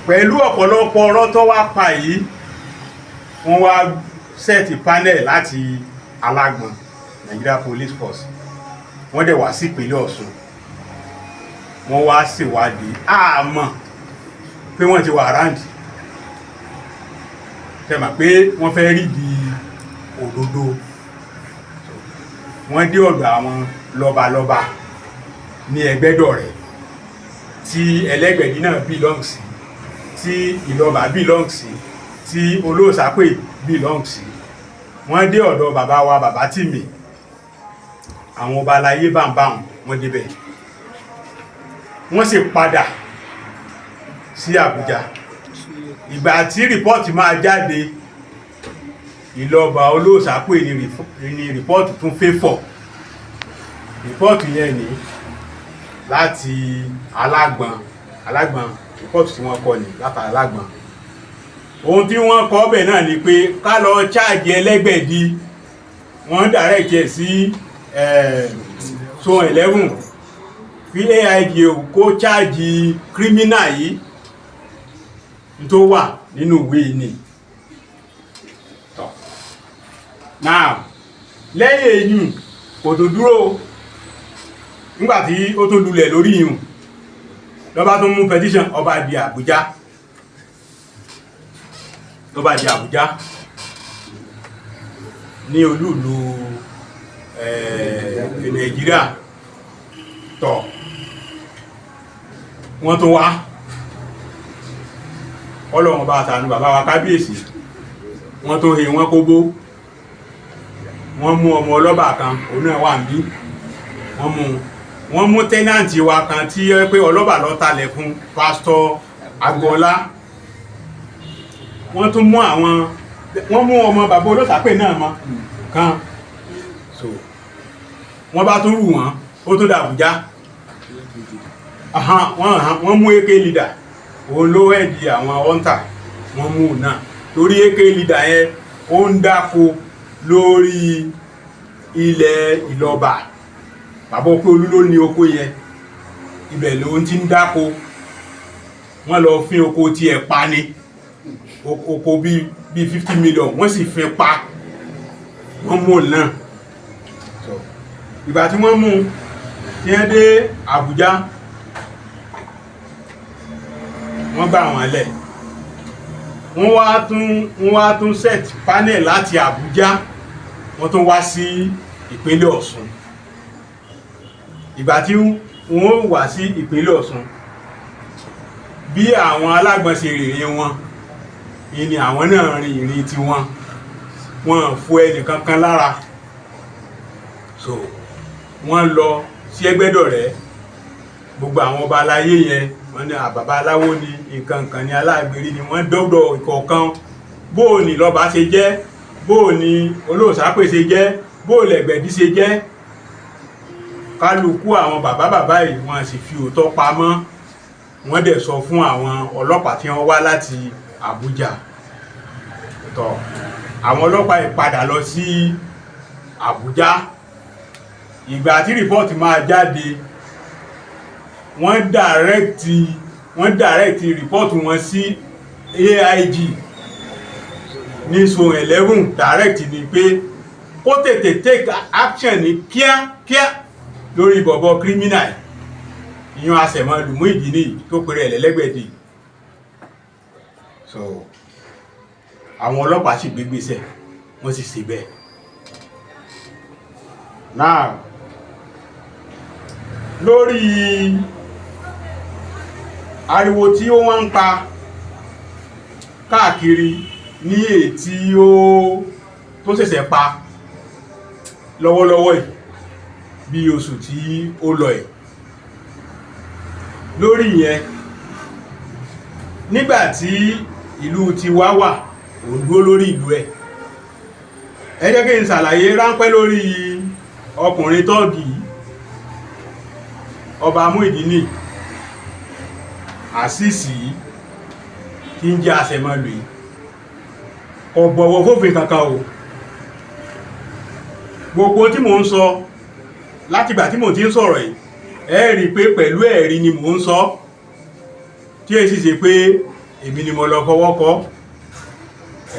pẹ̀lú ọ̀pọ̀lọpọ̀ ọ̀rọ̀ tó wá pa yìí, wọ́n wá sẹ́ẹ̀tì panel láti Alágbọ̀n Nigeria Police Force, wọ́n dẹ̀ wá sí ìpínlẹ̀ Ọ̀ṣun, wọ́n wá ṣèwádìí àmọ́ pé wọ́n ti wà ráǹdì tẹ́mà pé wọ́n fẹ́ rí di òdodo. wọ́n dé ọ̀dọ̀ àwọn lọ́balọ́ba ní Ẹgbẹ́dọ̀rẹ́ tí Ẹlẹ́gbẹ̀dì náà belong sí, tí Ìlọ́ba belong sí, tí Olóòṣàpè belong sí. wọ́n dé ọ̀dọ̀ bàbá wa bàbá Tìmì, àwọn ọba aláyé bámbáhùn wọ́n débẹ̀. wọ́n sì padà sí Àbújá. ìgbà tí rìpọ́ọ̀tì máa jáde, Ìlọ́ba Olóòṣàpè ní rìpọ́ọ̀tì tún fẹ́fọ̀. rìpọ́ọ̀tì yẹn ní láti Alágbọ̀n rìpọ́ọ̀tì tí wọ́n kọ ní láti Alágbọ̀n. ohun tí wọ́n kọ bẹ̀ náà ni pé ká lọ cháàjì Ẹlẹ́gbẹ̀dì, wọ́n dàrẹ́kì ẹ̀ sí Zone 11 kí AIG kó cháàjì kírímínà yìí tó wà nínú ìwé ni. now lẹ́yìn èyí kò tó dúró, nígbàtí ó tó lulẹ̀ lórí yìí ló bá tún mú petition ọba di Àbújá. ní olúùlú Nàìjíríà tọ̀. wọ́n tó wá Ọlọ́run bá ṣàánú bàbá wa Kábíyèsí, wọ́n tó he wọ́n kóbó, wọ́n mú ọmọ ọlọ́bà kan òun náà wà níbí, wọ́n mú tẹ́nàntì wa kan tí ó pé ọlọ́bà ló talẹ̀ fún Pásítọ̀ Agbọ́lá. wọ́n tún mú wọ́n mú ọmọ bàbá Olóòṣàpè náà mọ́ kan. so wọ́n bá tún rù wọ́n ó tó dàbújá wọ́n mú AK leader òun ló ẹ̀dì àwọn hunter wọ́n mú un náà torí AK leader yẹn ó ń dáko lórí ilẹ̀ Ìlọ́ba bàbá Okóolú ló ní oko yẹn ibẹ̀ ló ti ń dáko wọ́n lọ fín oko tí ẹ̀ pa ni oko bíi 50 million wọ́n sì fín pa wọ́n mú un náà ìgbà tí wọ́n mú tí wọ́n dé Àbújá wọ́n gbà wọ́n lẹ̀ wọ́n wá tún set panel láti Àbújá wọ́n tún wá sí ìpínlẹ̀ Ọ̀ṣun ìgbà tí wọ́n wá sí ìpínlẹ̀ Ọ̀ṣun bí àwọn alágbọ̀n ṣe rìnrìn wọn ni àwọn náà rìn ìrìn tí wọ́n fò ẹnì kankan lára so wọ́n lọ sí Ẹgbẹ́dọ̀rẹ́ gbogbo àwọn ọba aláyé yẹn wọ́n ní àbàbá aláwo ni nǹkan kan ní Aláàgbérí ni wọ́n dọ́dọ̀ ìkọ̀ọ̀kan bóò ní lọ́ba ṣe jẹ́ bóò ní Olóòṣàpè ṣe jẹ́ bóò lẹ̀gbẹ̀dí ṣe jẹ́ kálukú àwọn bàbá yìí wọ́n sì fi òótọ́ pamọ́ wọ́n dẹ̀ sọ fún àwọn ọlọ́pàá tí wọ́n wá láti Àbújá tọ́ àwọn ọlọ́pàá yìí padà lọ sí Àbújá ìgbà tí rìpọ́ọ̀tì máa jáde wọ́n dàrẹ́kìtì rìpọ́ọ̀tì wọn sí AIG ní Zone 11 dàrẹ́kìtì ni pé kó tètè take action ní kíákíá lórí bọ̀bọ̀ criminal ìyún Àṣẹ̀mọ́lù Muyideen tó pèrè ẹ̀lẹ́lẹ́gbẹ̀dì so àwọn ọlọ́pàá sì gbégbésẹ̀ wọ́n sì ṣe bẹ́ẹ̀ now lórí ariwo tí ó wọ́n ń pa káàkiri ní ètí tó ṣẹ̀ṣẹ̀ pa lọ́wọ́lọ́wọ́ yìí bí oṣù tí ó lọ ẹ̀ lórí yẹn nígbàtí ìlú tiwa wà ó dúró lórí ìlú ẹ̀ ẹ jẹ́ kí n ṣàlàyé ráńpẹ́ lórí ọkùnrin tọ́ọ̀gì ọba Muyideen Àṣìṣì tí ń jẹ́ Àṣẹ̀mọ́lù yìí kò bọ̀wọ̀ fófin kankan o gbogbo tí mò ń sọ látìgbà tí mò ti ń sọ̀rọ̀ yìí ẹ rí pé pẹ̀lú ẹ̀rí ni mò ń sọ tí èsì ṣe pé èmi ni mo lọ fọwọ́ kọ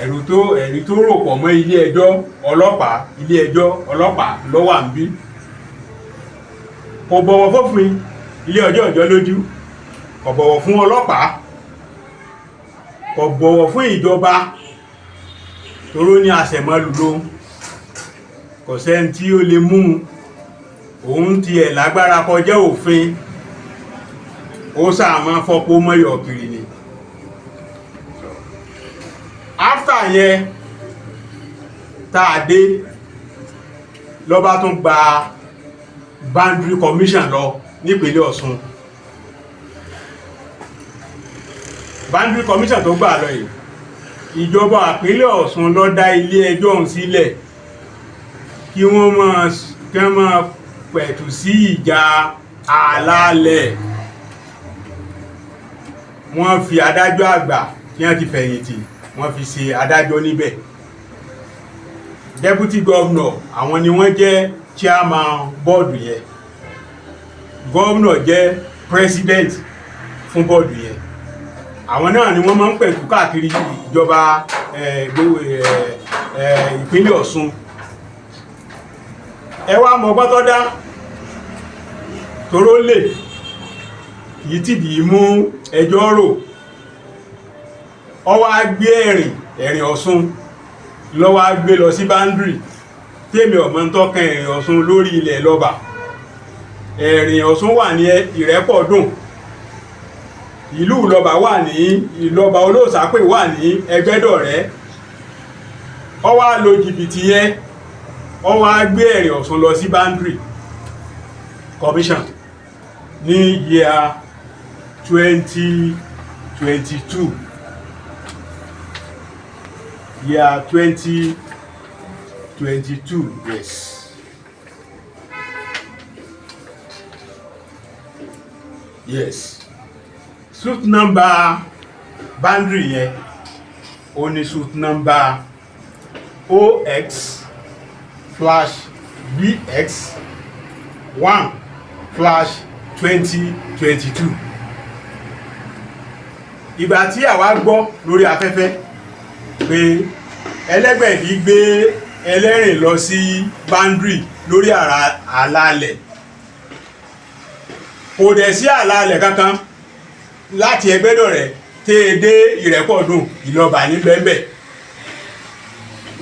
ẹ̀rí tó rò pọ̀ mọ́ ilé ẹjọ́ ọlọ́pàá ló wà ń bí kò bọ̀wọ̀ fófin ilé ọjọ́ lójú kò bọ̀wọ̀ fún ọlọ́pàá kò bọ̀wọ̀ fún ìjọba toró ní Àṣẹ̀mọ́lù ló kò sẹ́ni tí ó lè mú òun ti ẹ̀ lágbára kọjá òfin ó sáà máa fọ́pó mọ́yọ̀ kiri ni after yẹn tàà dé lọ́bá tún gba boundary commission lọ nípínlẹ̀ Ọ̀ṣun boundary commission tó gbà lọ yìí ìjọba ìpínlẹ̀ Ọ̀ṣun ló dá ilé ẹjọ́ ọ̀hún sílẹ̀ kí wọ́n máa pẹ̀tù sí ìjà àlàálẹ̀ wọ́n fi adájọ́ àgbà tí wọ́n ti fẹ̀yìntì wọ́n fi ṣe adájọ́ níbẹ̀ deputy governor àwọn ni wọ́n jẹ́ chairman bọ́ọ̀dù yẹn governor jẹ́ president fún bọ́ọ̀dù yẹn àwọn náà ni wọ́n máa ń pẹ̀tù káàkiri ìjọba ìpínlẹ̀ Ọ̀ṣun ẹ wá mọ̀ gbọ́tọ́ dá toró lè kìí tìdí mú ẹjọ́ rò ó wá gbé ẹ̀rìn Ọ̀ṣun ló wá gbé lọ sí boundary tèmi ọmọ ń tọ́kan ẹ̀rìn Ọ̀ṣun lórí ilẹ̀ Ìlọ́ba ẹ̀rìn Ọ̀ṣun wà ní Ìrẹ́pọ̀dùn ìlú Ìlọ́ba wà ní Ìlọ́ba Olóòṣàpè wà ní Ẹgbẹ́dọ̀rẹ́ ó wá lo jìbìtì yẹn ó wá gbé ẹ̀rìn Ọ̀ṣun lọ sí boundary commission ní year 2022 year 2022 yes yes suit number boundary yẹn ó ní suit number OX/BX1/2022. ìgbà tí àwa gbọ́ lórí afẹ́fẹ́ pé Ẹlẹ́gbẹ̀dì gbé ẹlẹ́rìn lọ sí boundary lórí àlàálẹ̀, kò dẹ̀ sí àlàálẹ̀ kankan láti Ẹgbẹ́dọ̀rẹ́ tẹ́ dé Ìrẹ́pọ̀dùn Ìlọbà ní bẹ́ẹ̀bẹ̀.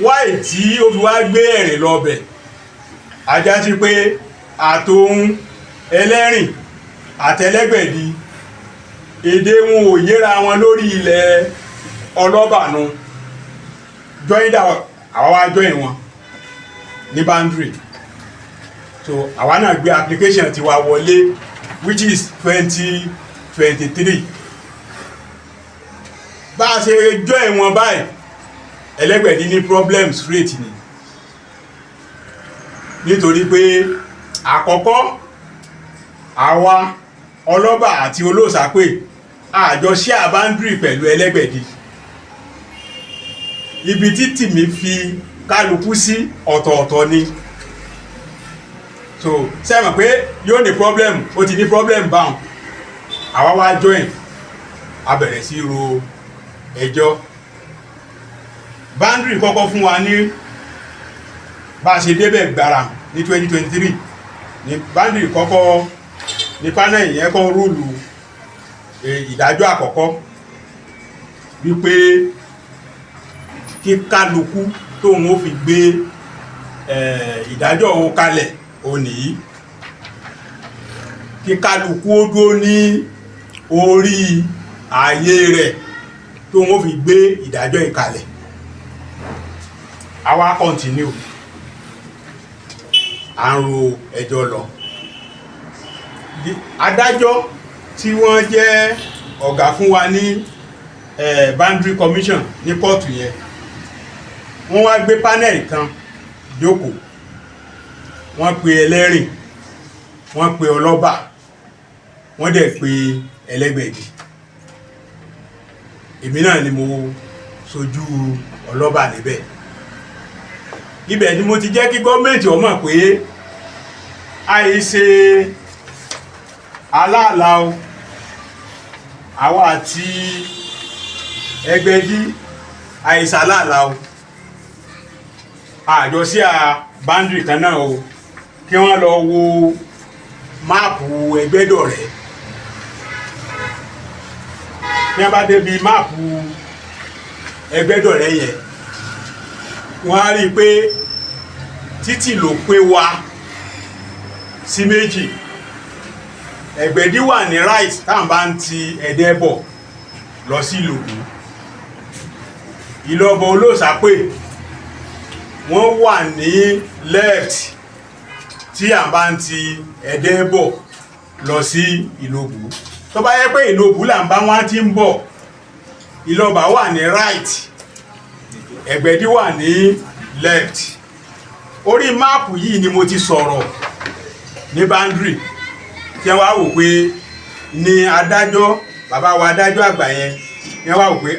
wáì tí ó fi wá gbé ẹ̀rìn lọ́bẹ̀ ajá sí pé àtòun ẹlẹ́rìn àtẹlẹ́gbẹ̀dì èdè wọn ò yéra wọn lórí ilẹ̀ Ọlọ́bànú jọ́ìdà àwọn wá jọ́ìn wọn ní boundary. so àwa náà gbé application tiwa wọlé which is 2023. bá a ṣe jọ́ìn wọn báyìí Ẹlẹ́gbẹ̀dì ní problem straight ni, nítorí pé àkọ́kọ́ àwa Ọlọ́bà àti Olóòsàpè àjọ share boundary pẹ̀lú Ẹlẹ́gbẹ̀dì. ibi tí tìmí fi kálukú sí ọ̀tọ̀ọ̀tọ̀ ni. so sẹ́mọ̀ pé yóò ní problem, ó ti ní problem báwọn. àwa wá join, a bẹ̀rẹ̀ sí ro ẹjọ́. boundary kọ́kọ́ fún wa ní bá a ṣe débẹ̀ gbàrà ní 2023 ní boundary kọ́kọ́ ní panel yẹn kọ́ rúùlù ìdájọ́ àkọ́kọ́ wípé kí kálukú tóun ó fi gbé ìdájọ́ òun kalẹ̀ òní, kí kálukú ó dúró ní orí ààyè rẹ̀ tóun ó fi gbé ìdájọ́ ìkalẹ̀. àwa continue à ń ro ẹjọ́ lọ. adájọ́ tí wọ́n jẹ́ ọ̀gá fún wa ní boundary commission ní kóòtù yẹn, wọ́n wá gbé panel kan jókòó, wọ́n pe ẹlẹ́rìn, wọ́n pe Ọlọ́bà, wọ́n dẹ̀ pe Ẹlẹ́gbẹ̀dì. èmi náà ni mo sojú Ọlọ́bà níbẹ̀. ibẹ̀ ni mo ti jẹ́ kí gọ́ọ̀mẹ̀ntì ó mọ̀ pé àìṣe aláàlá o, àwa àti Ẹgbẹ̀dì àìṣe aláàlá o, àjọ sí boundary kan náà o. kí wọ́n lọ wo máàpù Ẹgbẹ́dọ̀rẹ́. bí wọ́n bá débi máàpù Ẹgbẹ́dọ̀rẹ́ yẹn, wọ́n á rí i pé títì ló pé wa sí méjì. Ẹgbẹ̀dì wà ní right táwọn bá ń ti Ẹdẹ bọ̀ lọ sí Ìlòbù. Ìlọbà Olóòsàpè wọ́n wà ní left tí à bá ń ti Ẹdẹ bọ̀ lọ sí Ìlòbù. tó bá yẹ pé Ìlòbù là ń bá wọn ti ń bọ̀, Ìlọbà wà ní right, Ẹgbẹ̀dì wà ní left. orí máàpù yìí ni mo ti sọ̀rọ̀ ní boundary tí wọ́n wá wò pé ní adájọ́, bàbá wa adájọ́ àgbà yẹn, wọ́n wá wò pé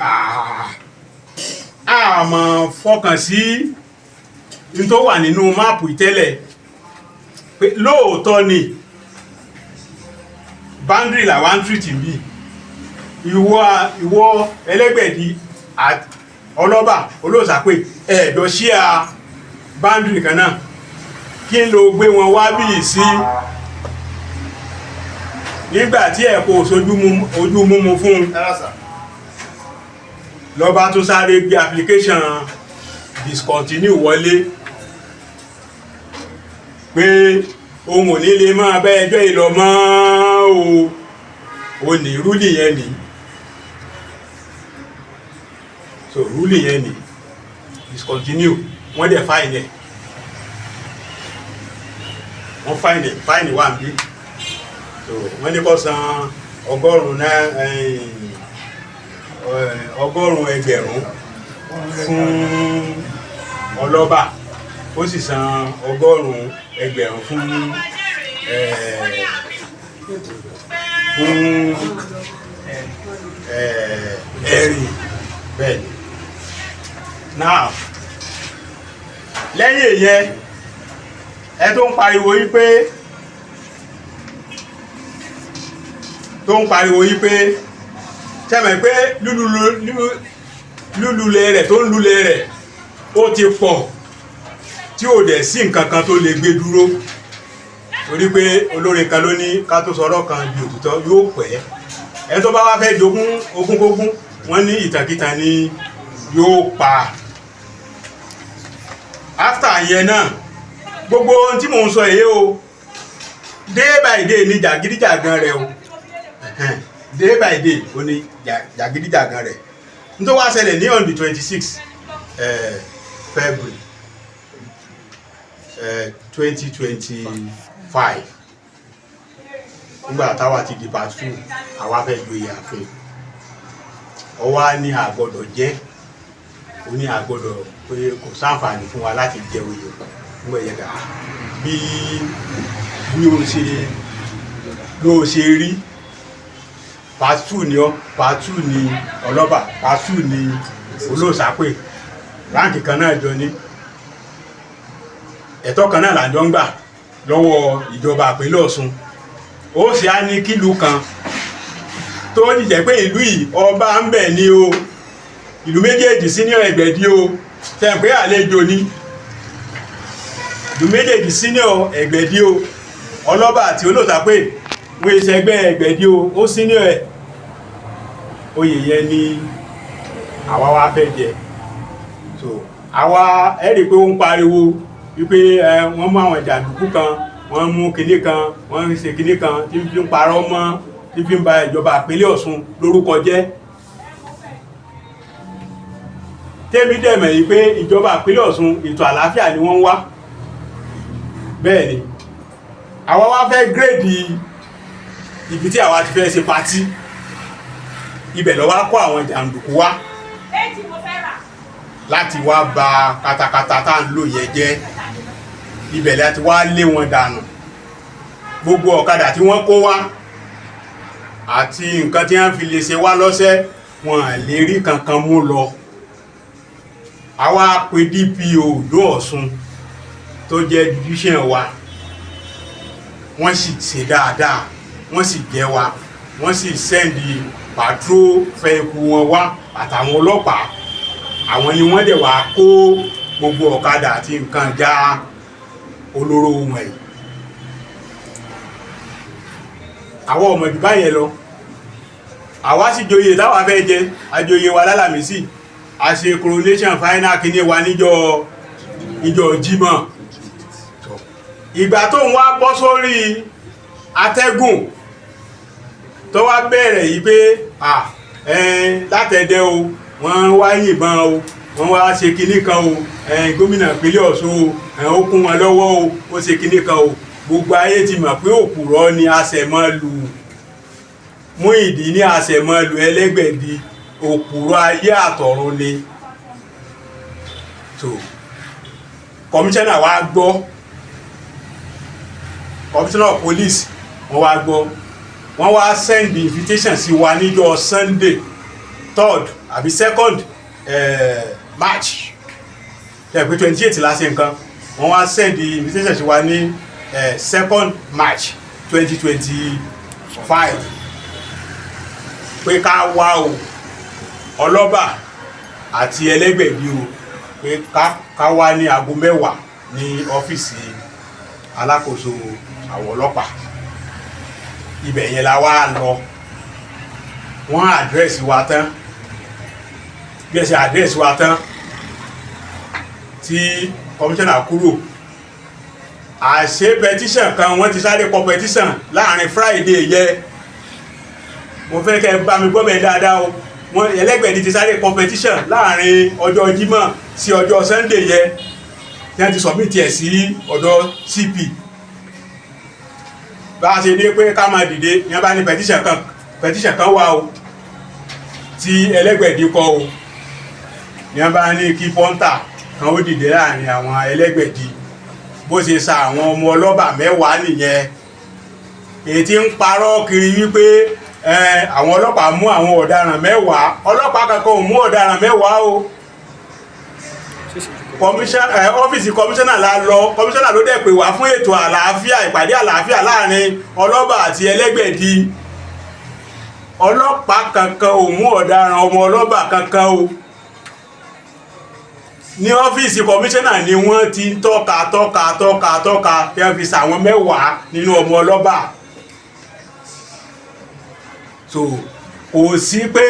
àmọ́ fọkàn sí ní tó wà nínú máàpù ìtẹ́lẹ̀ pé lóòótọ́ ni boundary làwọn ń treat bí ìwọ Ẹlẹ́gbẹ̀dì àti Ọlọ́bà Olóòsàpè ẹ̀ẹ́dọ̀ share boundary kan náà, kí n ló gbé wọn wá bí sí nígbà tí ẹ̀ kò ojú múmu fún lọ́ba tó sáré gbé application discontinue wọlé pé ohun ò ní lè máa bá ẹjọ́ ìlọ mọ́ o ní rúlì yẹn ni. so rúlì yẹn ni discontinue, wọ́n dẹ̀ fáìnì ẹ̀, wọ́n fáìnì wà bí. so wọ́n ní kó san ọgọ́rùn-ún ẹgbẹ̀rún fún Ọlọ́bà, ó sì san ọgọ́rùn-ún ẹgbẹ̀rún fún fún ẹ̀rìn bẹ́ẹ̀ ni. Now lẹ́yìn èyẹn ẹ tó ń pariwo yí pé sẹ́mẹ̀ pé lúlulẹ̀ rẹ̀ tó ń lulẹ̀ rẹ̀ ó ti pọ̀ tí ò dẹ̀ sí nǹkan kan tó lè gbé dúró torí pé olórin kan ló ní ká tó sọ̀rọ̀ kan bí òtítọ́ yóò pẹ́ ẹ tó bá wá fẹ́ jogún ogúngógún wọ́n ní ìtàkìtàn ni yóò pa. After yẹn náà gbogbo ohun tí mò ń sọ yìí o day by day ni jàgídíjàgan rẹ o day by day o ní jàgídíjàgan rẹ nítorí wá ṣẹlẹ̀ ní on the 26 February 2025 nígbà táwa ti di part 2 àwa fẹ́ joyè ààfin ọwá ní àgbọ́dọ̀ jẹ́ ó ní àgbọ́dọ̀ pé kò sáǹfààní fún wa láti jẹ oyè nígbà yẹn ká bí ló ṣe rí part 2 ni part 2 ni ọlọ́ba part 2 ni olóòsápè ráǹkì kan náà jọ ní ẹ̀tọ́ kan náà làjọ ń gbà lọ́wọ́ ìjọba ìpínlẹ̀ Ọ̀ṣun ó sì á ní kílù kan tó jẹ́ pé ìlú yìí ọba ń bẹ ní o ìlú méjèèjì senior Ẹ̀gbẹ̀dì o tẹ́ pé àlejò ní ìlú méjèèjì senior Ẹ̀gbẹ̀dì o ọlọ́ba àti olóòsápè wọ́n ìṣẹ́gbẹ́ Ẹ̀gbẹ̀dì o ó senior ẹ̀ oyè yẹn ni àwa wá fẹ́ jẹ so àwa ẹ̀rí pé ó ń pariwo wípé wọ́n mú àwọn jàǹdùkú kan wọ́n mú kinní kan wọ́n ń ṣe kinní kan tí fi ń parọ́ mọ́ tí fi ń ba ìjọba ìpínlẹ̀ Ọ̀ṣun lórúkọ jẹ́ tẹ́mi dẹ̀mẹ̀ yìí pé ìjọba ìpínlẹ̀ Ọ̀ṣun ètò àlàáfíà ni wọ́n ń wá bẹ́ẹ̀ ni àwa wá fẹ́ gírèdì ibi tí àwa ti fẹ́ ṣe patí ibẹ̀ ló wá kó àwọn jàǹdùkú wá láti wá ba katakata tá ń lò yẹ jẹ́ ibẹ̀ láti wá lé wọn dànù gbogbo ọ̀kadà tí wọ́n kó wá àti nǹkan tí wọ́n fi lè ṣe wá lọ́sẹ̀ wọn lè rí kankan mú lọ àwa pe DPO Oǹdó Ọ̀ṣun tó jẹ́ division wa wọ́n sì ṣe dáadáa wọ́n sì jẹ́ wa wọ́n sì sẹ́ndì patrol vehicle wọn wá àtàwọn ọlọ́pàá àwọn ni wọ́n dẹ̀ wá kó gbogbo ọ̀kadà àti nǹkan já olóró wọn yìí àwọn ọmọ ìdúbà yẹn lọ àwa sì joyè táwa fẹ́ jẹ àjoyè wa lálàmísì a ṣe coronation final kíní wa níjọ́ Jímọ̀ ìgbà tó ń wá bọ́ sórí atẹ́gùn tó wá bẹ̀rẹ̀ yìí pé látẹ̀dẹ̀ o wọ́n wá yìnbọn o wọ́n wá ṣe kinní kan o gómìnà ìpínlẹ̀ Ọ̀ṣun o ó kún wọn lọ́wọ́ o ó ṣe kinní kan o gbogbo ayé ti mọ̀ pé òpùrọ́ ni àṣẹmọ́lù Muyideen ní àṣẹmọ́lù Ẹlẹ́gbẹ̀dì òpùrọ́ ayé àtọ̀run ni so kọmíṣánná wa gbọ́ kọmíṣánná police wọ́n wá gbọ́ wọ́n wá send invitation sí wa níjọ́ Sunday 3rd àbí 2nd March pé 28 la ṣe nǹkan wọ́n wá send invitation sí wa ní 2nd March 2025 pé ká wá o ọlọ́ba àti Ẹlẹ́gbẹ̀dì o pé ká wá ní aago 10 ní ọ́fíìsì alákòóso àwọn ọlọ́pàá ibẹ̀ yẹn la wá lọ wọ́n àdírẹ́sì wa tán bí ẹ ṣe àdírẹ́sì wa tán tí kọmíṣánná kúrò àṣẹ pẹtíṣàn kan wọ́n ti sáré kọ pẹtíṣàn láàrin Friday yẹ mo fẹ́ kẹ́ bá mi gbọ́ bẹ́ẹ̀ dáadáa o wọ́n Ẹlẹ́gbẹ̀dì ti sáré kọ pẹtíṣàn láàrin ọjọ́ Jímọ̀ sí ọjọ́ Sunday yẹ tí wọ́n ti submit ẹ̀ sí ọ̀dọ̀ CP bá a ṣe dé pé ká máa dìde ní wọ́n bá ní pẹtíṣàn kan wà o tí Ẹlẹ́gbẹ̀dì kọ o ní wọ́n bá ní kí pọ́ńtà kan ó dìde láàrin àwọn Ẹlẹ́gbẹ̀dì bó ṣe sa àwọn ọmọ ọlọ́ba 10 nìyẹn èyí tí ń parọ́ kiri wípé àwọn ọlọ́pàá mú àwọn ọ̀daràn 10 ọlọ́pàá kankan ò mú ọ̀daràn 10 o. ọ́fíìsì kọmíṣánná la lọ, kọmíṣánná ló dẹ̀ pè wá fún ètò àlàáfíà, ìpàdé àlàáfíà láàrin ọlọ́ba àti ẹlẹ́gbẹ̀dì. ọlọ́pàá kankan ò mú ọ̀daràn ọmọ ọlọ́ba kankan o. ní ọ́fíìsì kọmíṣánná ni wọ́n ti ń tọ́ka tí wọ́n fi sàwọn 10 nínú ọmọ ọlọ́ba. so kò sí pé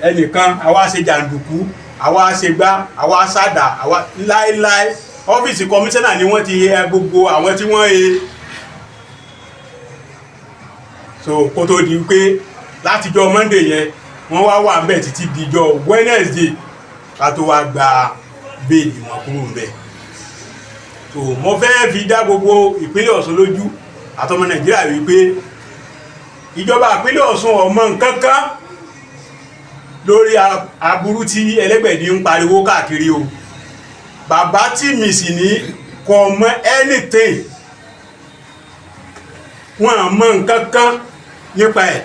ẹnìkan àwa ṣe jàǹdùkú, àwa ṣe gbá, àwa ṣàdá, àwa láíláí. ọ́fíìsì kọmíṣánná ni wọ́n ti yẹ gbogbo àwọn tí wọ́n he. so kó tó di pé látijọ́ Monday yẹn wọ́n wà ń bẹ̀ títí dijọ́ Wednesday ká tó wá gba béèlì wọn kúrò ń bẹ̀. so mo fẹ́ fi dá gbogbo ìpínlẹ̀ Ọ̀ṣun lójú àtọmọ Nàìjíríà wípé ìjọba ìpínlẹ̀ Ọ̀ṣun ọmọ nǹkankan lórí aburú tí ẹlẹ́gbẹ̀dì ń pariwo káàkiri o. bàbá tí mi sì ní kò mọ anything, wọn mọ nǹkankan nípa ẹ̀.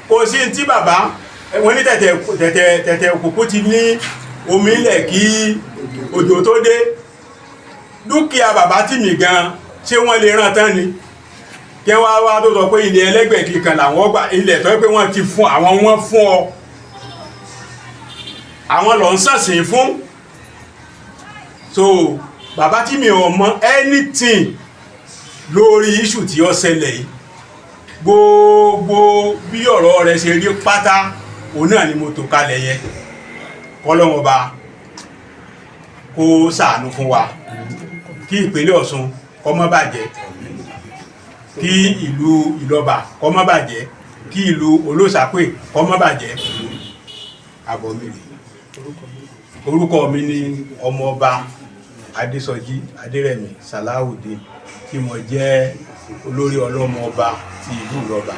kò sí tí bàbá wọn ní tẹ̀tẹ̀ òkùnkù ti ní omi ilẹ̀ kí òjò tó dé. dúkìá bàbá tí mi gan ṣé wọ́n lè ràn tán ni kí wọ́n wá tó sọ pé ilẹ̀ ẹlẹ́gbẹ̀dì kan làwọn gbà, ilẹ̀ tó pé wọ́n ti fún àwọn, wọ́n fún ọ, àwọn lọ ń ṣàsìn fún. so bàbá tí mi ò mọ anything lórí issue tí ó ṣẹlẹ̀ yìí. gbogbo bí ọ̀rọ̀ rẹ̀ ṣe rí pátá òun náà ni mo tò kalẹ̀ yẹn. kọ́lọ́wọ́n Ọba kó ṣàánú fún wa, kí ìpínlẹ̀ Ọ̀ṣun kó má bàjẹ́, kí ìlú Ìlọ́ba kó má bàjẹ́, kí ìlú Olóṣàpè kó má bàjẹ́. àbọ̀ mi rè. orúkọ mi ni ọmọọba Adésọjí Adérẹ̀mí Sàláùdín tí mo jẹ́ olórí ọlọ́mọ ọba ti ìlú Ìlọ́ba.